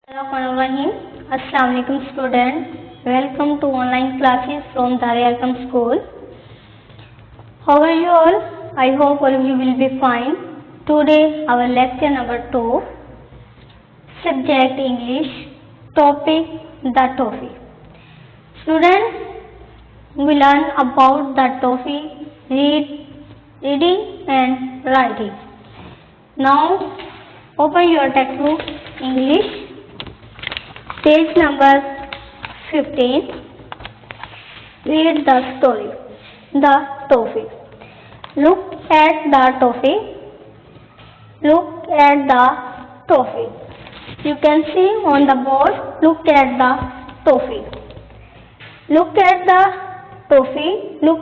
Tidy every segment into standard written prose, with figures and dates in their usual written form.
Bismillahirrahmanirrahim. Assalamu alaikum student. Welcome to online classes from Darayakam School. How are you all? I hope all of you will be fine. Today our lecture number 2. Subject English. Topic the toffee. Students, we learn about the toffee, reading and writing. Now open your textbook English. Page number 15. Read the story. The toffee. Look at the toffee. Look at the toffee. You can see on the board. Look at the toffee. Look at the toffee. Look.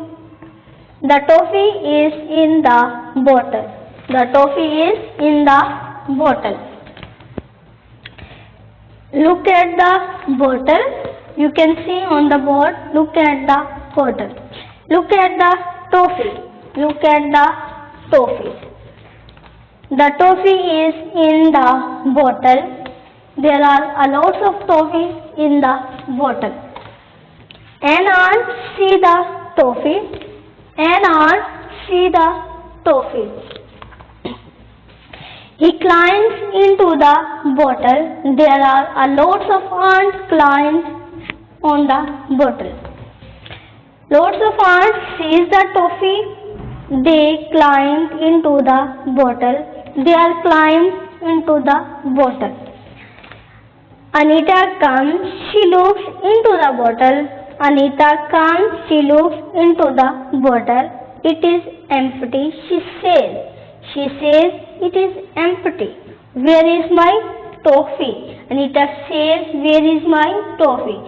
The toffee is in the bottle. The toffee is in the bottle. Look at the bottle. You can see on the board. Look at the bottle. Look at the toffee. Look at the toffee. The toffee is in the bottle. There are a lot of toffees in the bottle. An ant see the toffee. An ant see the toffee. He climbs into the bottle. There are a lot of ants climbs on the bottle. Lots of ants sees the toffee. They climb into the bottle. They are climbed into the bottle. Anita comes. She looks into the bottle. Anita comes. She looks into the bottle. It is empty. She says, it is empty. Where is my toffee? Anita says, where is my toffee?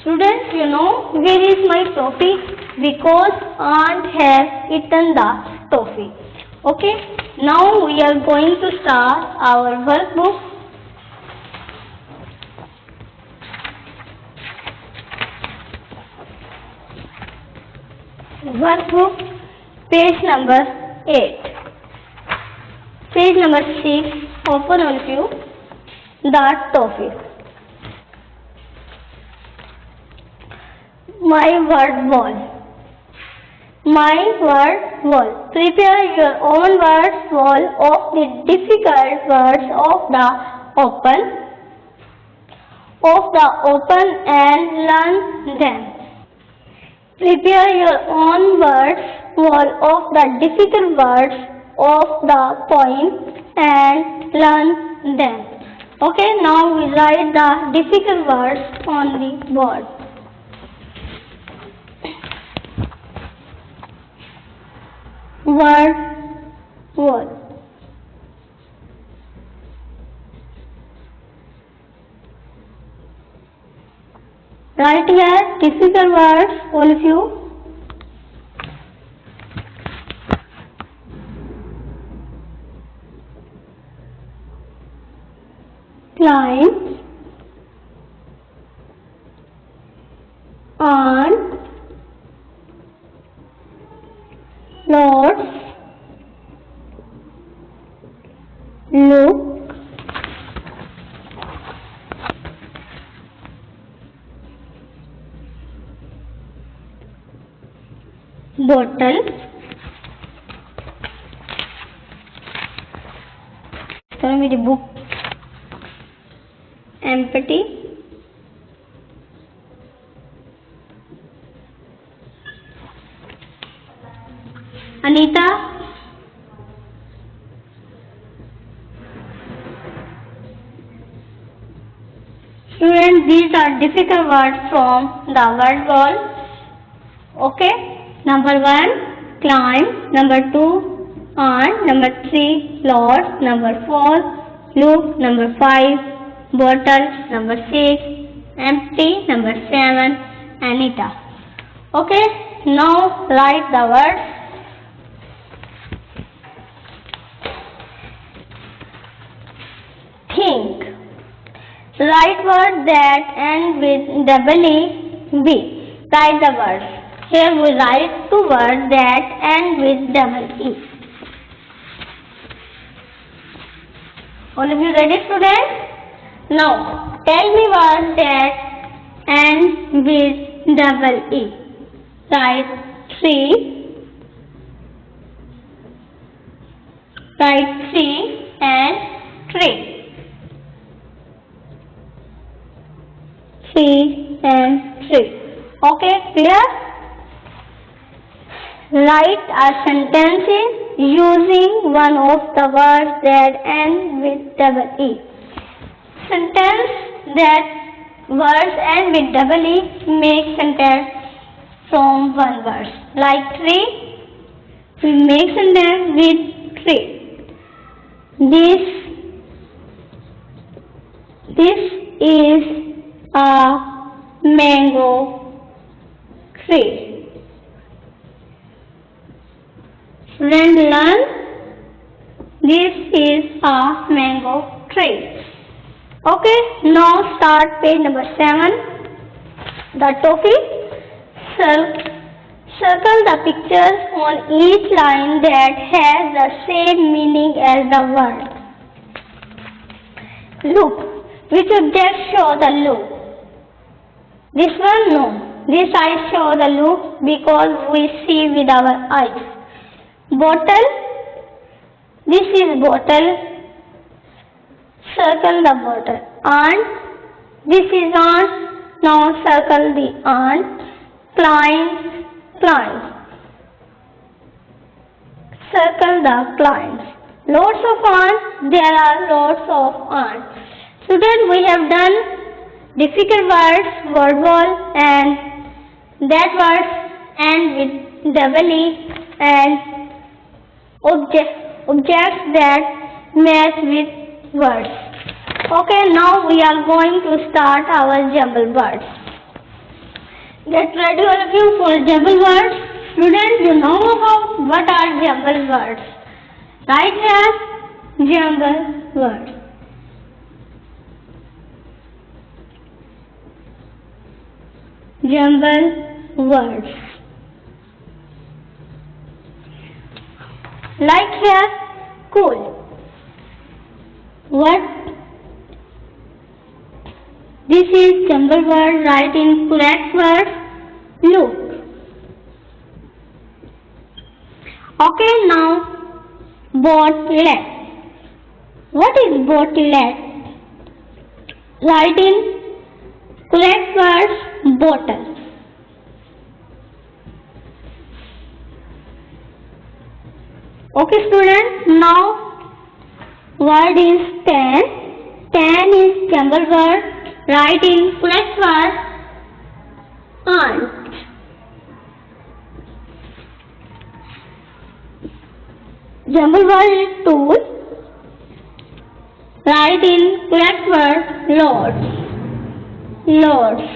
Students, you know where is my toffee? Because ant has eaten the toffee. Okay, now we are going to start our workbook. Workbook, page number 8. Page number 6, open all of you, the toffee. My word wall. My word wall. Prepare your own word wall of the difficult words of the open and learn them. Prepare your own words wall of the difficult words of the poem and learn them. Okay, now we write the difficult words on the board. Word wall. Write here difficult words, all of you. Climb, ant, lots, look, bottle, tell me the book. Empty, Anita, students, these are difficult words from the word wall. Okay, number 1, climb, number 2, ant, number 3, lord, number 4, look, number 5, bottle, number 6, empty, number 7, Anita. Okay, now write the words. Think. Write words that end with double E. Write the words. Here we write 2 words that end with double E. All of you ready, students? Now, tell me words that end with double E. Write three. Write three and tree. Three and tree. Okay, clear? Write a sentence using one of the words that end with double E. Sentence that words end with double E make sentence from one word. Like tree, we make sentence with tree. This is a mango tree. Friend, learn. This is a mango tree. Okay, now start page number 7. The topic. Circle the pictures on each line that has the same meaning as the word. Look. Which objects show the loop? This one, no. This I show the loop because we see with our eyes. Bottle. This is bottle. Circle the bottle. Ant. This is ant. Now circle the ant. Clients. Clients. Circle the clients. Lots of ants. There are lots of ants. Students, we have done difficult words, word wall, and that words end with double E, and objects that match with words. Okay, now we are going to start our jumble words. Get ready all of you for jumble words. Students, you know about what are jumble words. Right here, jumble words. Jumble words. Like here, cool. What? This is jumble word. Write in correct words. Look. Okay, now boatlet. What is boatlet? Write in correct words. Bottle. Okay, students. Now, word is pen. Pen is jumble word. Write in correct word. Ant. Jumble word is tool. Write in correct word. Lords. Lords.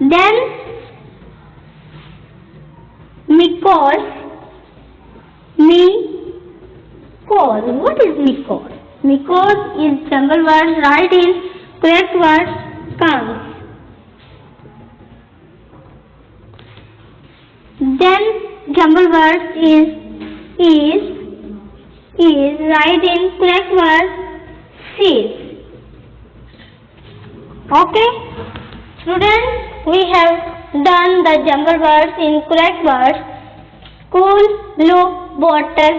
Then Micause. What is Micause? Micause is jumble word. Write in correct word. Comes. Then jumble word is. Write in correct word. Sees. Okay, students, we have done the jumble words in correct words. Cool, look, bottle,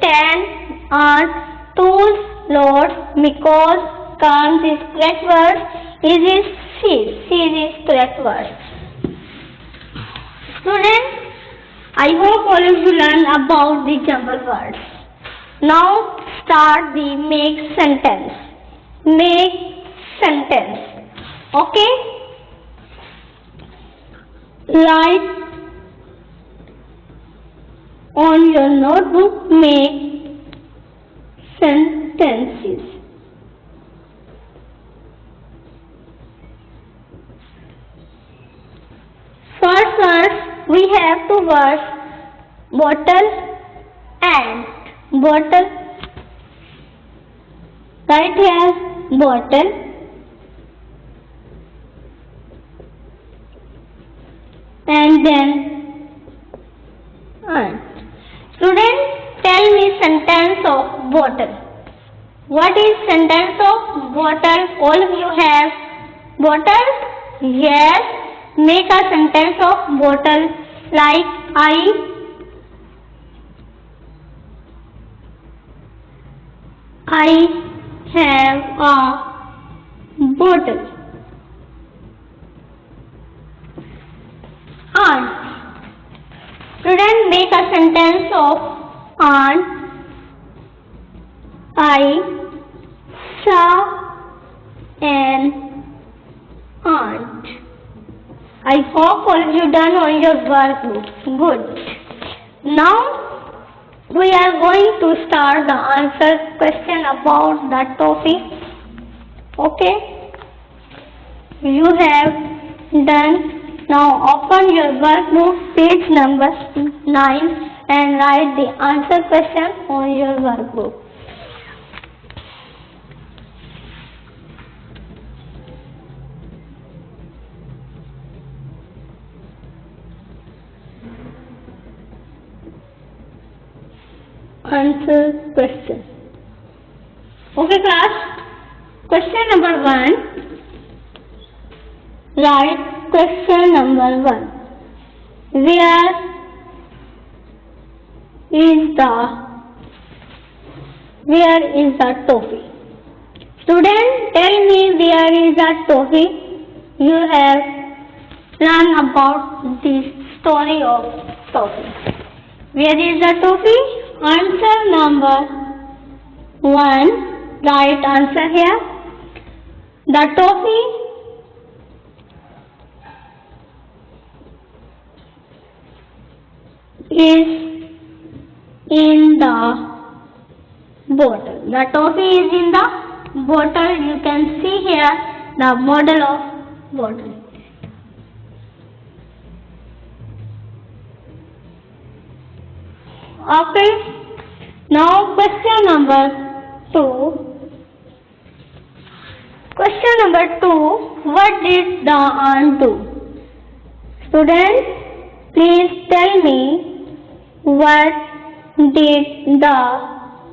tan, ant, tools, lords, because, comes is correct word. Is sees is correct word. Students, I hope all of you learn about the jumble words. Now start the make sentence. Make sentence. Okay? Write on your notebook. Make sentences. First word, we have two words. Bottle and bottle. Right here, bottle. And then ant. Students, tell me sentence of bottle. What is sentence of bottle? All of you have bottle? Yes. Make a sentence of bottle like I have a bottle. Aunt. Student, make a sentence of aunt. I saw an aunt. I hope all of you done on your workbook. Good. Now we are going to start the answer question about the toffee. Okay. You have done. Now open your workbook, page number 9, and write the answer question on your workbook. Answer question. Okay class, question number 1. Write question number 1. Where is the toffee? Student, tell me where is the toffee? You have learned about the story of toffee. Where is the toffee? Answer number 1. Right answer here. The toffee is in the bottle. The toffee is in the bottle. You can see here the model of bottle. Okay. Now question number 2. Question number 2. What did the aunt do? Students, please tell me what did the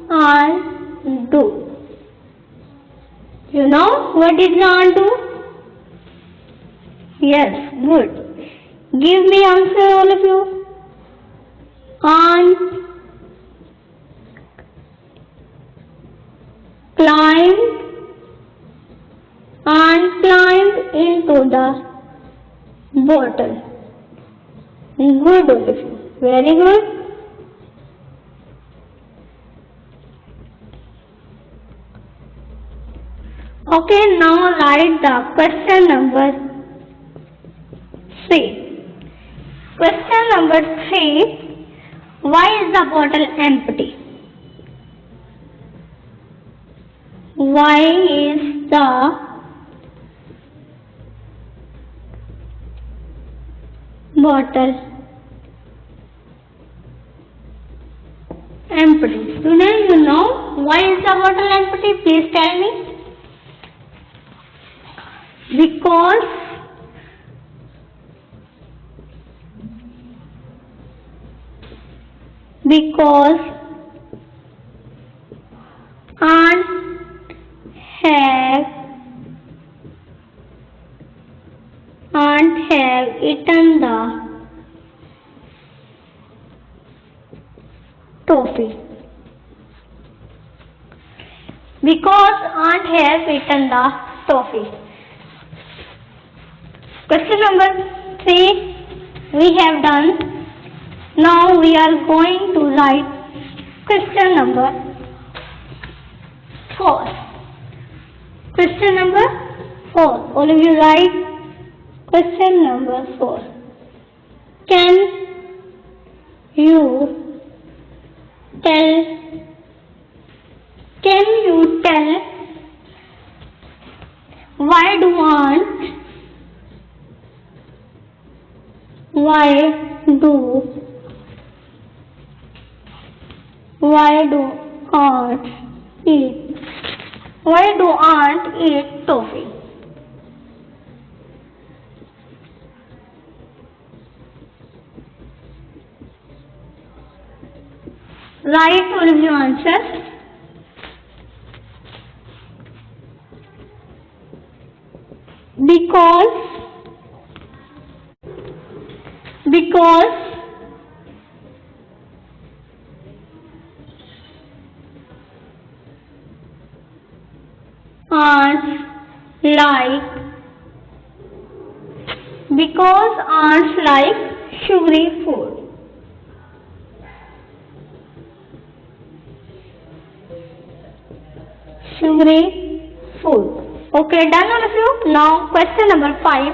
aunt do? You know what did the aunt do? Yes, good. Give me answer all of you. Aunt climbed into the bottle. Good, all of you. Very good. Okay, now write the question number 3. Question number 3. Why is the bottle empty? Why is the bottle empty? Students, you know why is the bottle empty? Please tell me. Because aunt have eaten the toffee. Because aunt has eaten the toffee. Question number 3 we have done. Now we are going to write question number 4. Question number 4. All of you write question number 4. Can you tell why do aunt eat toffee? Write all of your answers. because ants like sugary food. Okay, done all of you. Now question number 5.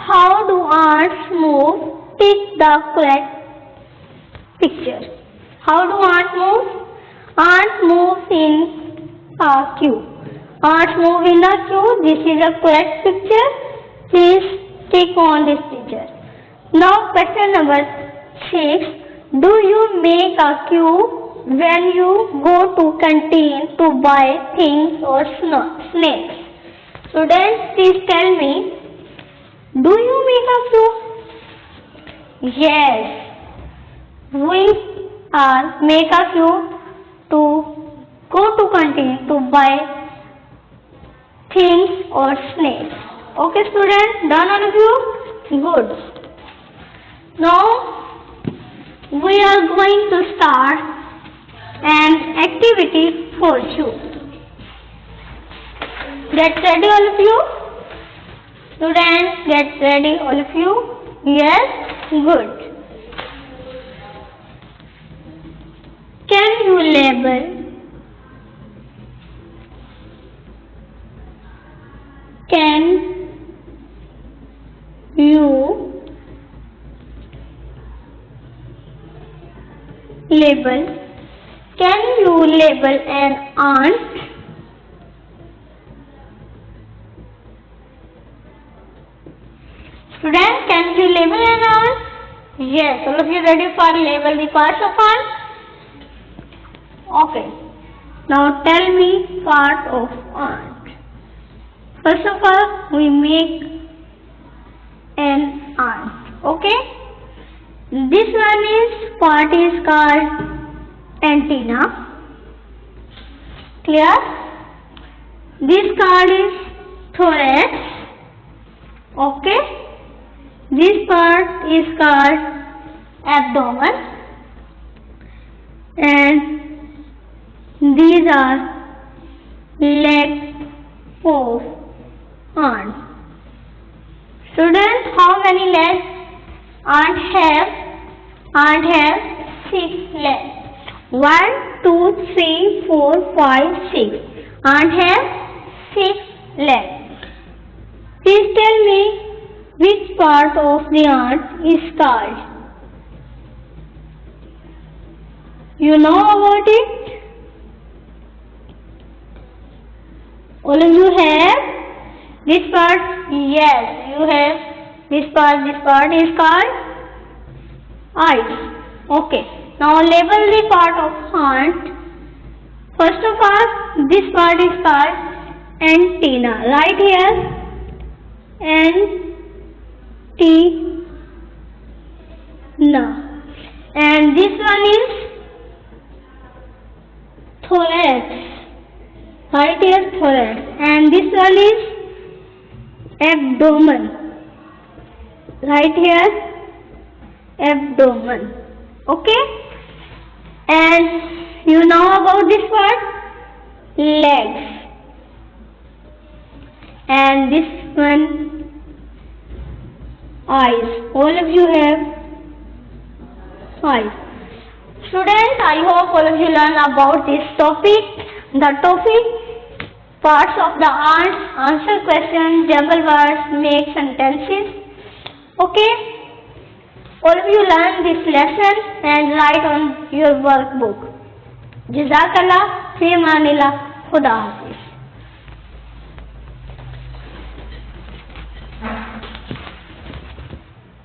How do ants move? Pick the correct picture. How do ants move? Ants move in a queue. Ants move in a queue. This is a correct picture. Please click on this picture. Now question number 6. Do you make a queue when you go to canteen to buy things or snacks? Students, please tell me. Do you make a queue? Yes. We make a queue to go to canteen to buy things or snacks. Okay, students, done all of you? Good. Now we are going to start an activity for you. Get ready, all of you? Students, get ready, all of you? Yes? Good. Can you label an ant? Students, can you label an ant? Yes. All of you ready for label the parts of ant? Okay. Now tell me part of ant. First of all, we make an ant. Okay. This one part is called antenna. Clear? This part is thorax. Okay. This part is called abdomen, and these are legs of ant. Students, how many legs ant have? Ant have 6 legs. 1, 2, 3, 4, 5, 6. Ant have 6 legs. Please tell me which part of the ant is called. You know about it? All of you have this part? Yes, you have this part. This part is called eyes. Okay. Now label the part of ant. First of all, this part is called antenna. Right here, antenna. And this one is thorax. Right here, thorax. And this one is abdomen. Right here, abdomen. Okay. And you know about this part? Legs. And this one, eyes. All of you have eyes. Students, I hope all of you learn about this topic. The topic: parts of the ant, answer questions, jumble words, make sentences. Okay? All of you learn this lesson and write on your workbook. Jazakallah, fi amanillah, Khuda Hafiz.